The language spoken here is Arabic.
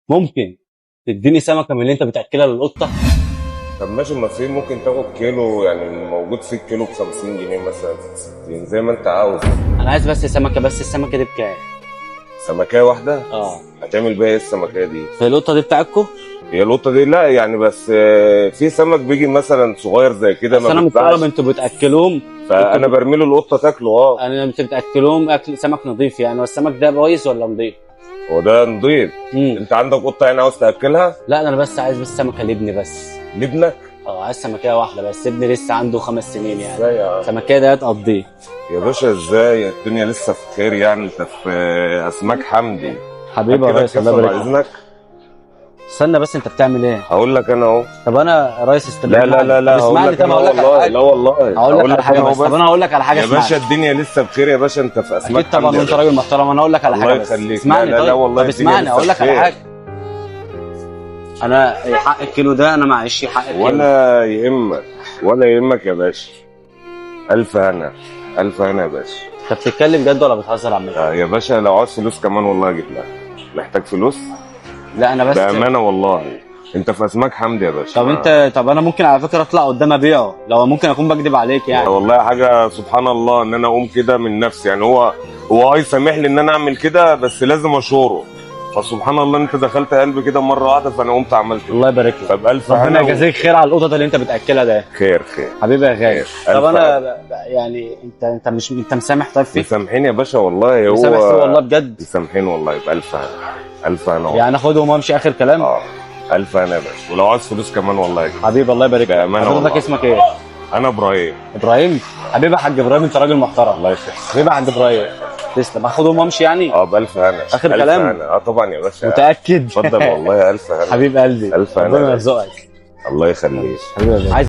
ممكن تديني سمكه من اللي انت بتاكلها للقطه؟ طب ماشي، ما في ممكن تاخد كيلو، يعني موجود في الكيلو ب 50 جنيه مثلا، 60 زي ما انت عاوز. انا عايز بس سمكه، بس السمكه دي بكام؟ سمكية واحدة؟ اه. هتعمل بيها ايه السمكية دي؟ في القطه دي بتاعتكم؟ هي القطة دي لا يعني، بس في سمك بيجي مثلا صغير زي كده بس ما انا بيتباعش، مستغرب انتوا بتاكلوهم. فانا برميله القطة تاكله. اه انتوا بتاكلوهم اكل سمك نظيف يعني، والسمك ده بايظ ولا نظيف؟ هو ده نضيف. انت عندك قطة يعني عاوز تاكلها؟ لا انا بس عايز بس سمكه لابني بس. لابنك؟ عايز سمكيه واحده بس، ابني لسه عنده 5 سنين يعني. ازاي يا عم؟ سمكيه ده هتقضيه؟ يا باشا ازاي، الدنيا لسه في خير يعني، انت في اسماك حمدي. حبيبي يا كده ريس، الله الكاسة بعد يبارك فيك. اذنك. استنى بس، انت بتعمل ايه؟ هقول لك انا اهو. طب انا يا ريس استنى. لا لا لا لا، طب هقول اسمعني، لك طب انا هقول لك على والله. حاجه. لا والله هقول لك على حاجه أنا بس. أهو طب انا هقول لك على حاجه، يا اسمعني. باشا الدنيا لسه بخير يا باشا، انت في اسماك اكيد طبعا، حمدي يا وانت باشا. راجل محترم. انا هقول لك على الله حاجه بس. يخليك. اسمعني. لا لا لا طيب والله طب الدنيا اسمعني لسه اقول لك على بخير. حاجه. انا حق الكيلو ده انا معيش حق الكيلو. ولا يهمك، ولا يهمك يا باشا. الف هنا، الف هنا يا باشا. انت بتتكلم جد ولا بتهزر يا عم الحاج؟ يا باشا لو عاوز فلوس كمان والله اجيب لك. محتاج فلوس؟ لا انا بس. بامانه والله انت في اسماك حمدي يا باشا. طب انا ممكن على فكره اطلع قدام ابيعه، لو ممكن اكون بكذب عليك يعني. والله حاجه سبحان الله ان انا اقوم كده من نفسي يعني. هو يسامح لي ان انا اعمل كده، بس لازم اشوره. فسبحان الله انت دخلت قلبي كده مره واحده، فانا قمت عملت كده. الله يبارك لك. فبألف ربنا هنا يجازيك خير على القطط اللي انت بتاكلها ده. خير خير. حبيبي يا غالي. خير. طب ألف انا يعني انت مش مسامح طيب فيه؟ مسامحين يا باشا والله. مسامح فيه هو والله بجد؟ مسامحين والله. بألف هنا، ألف هنا والله. يعني اخدهم وامشي اخر كلام؟ ألف هنا يا باشا، ولو عايز فلوس كمان والله يا حبيبي الله يبارك لك. بأمانة حضرتك والله. اسمك ايه؟ انا ابراهيم. ابراهيم. حبيبي يا حاج ابراهيم، انت راجل محترم. الله يخليك. حبيبي يا حاج ابراهيم. تسلم. هاخدهم وامشي يعني؟ بألف هنا. آخر ألف كلام؟ هنا. طبعا يا باشا. متاكد؟ اتفضل والله. ألف هنا. حبيب قلبي. ألف هنا. ربنا يرزقك. الله يخليك. حبيبي يا غالي.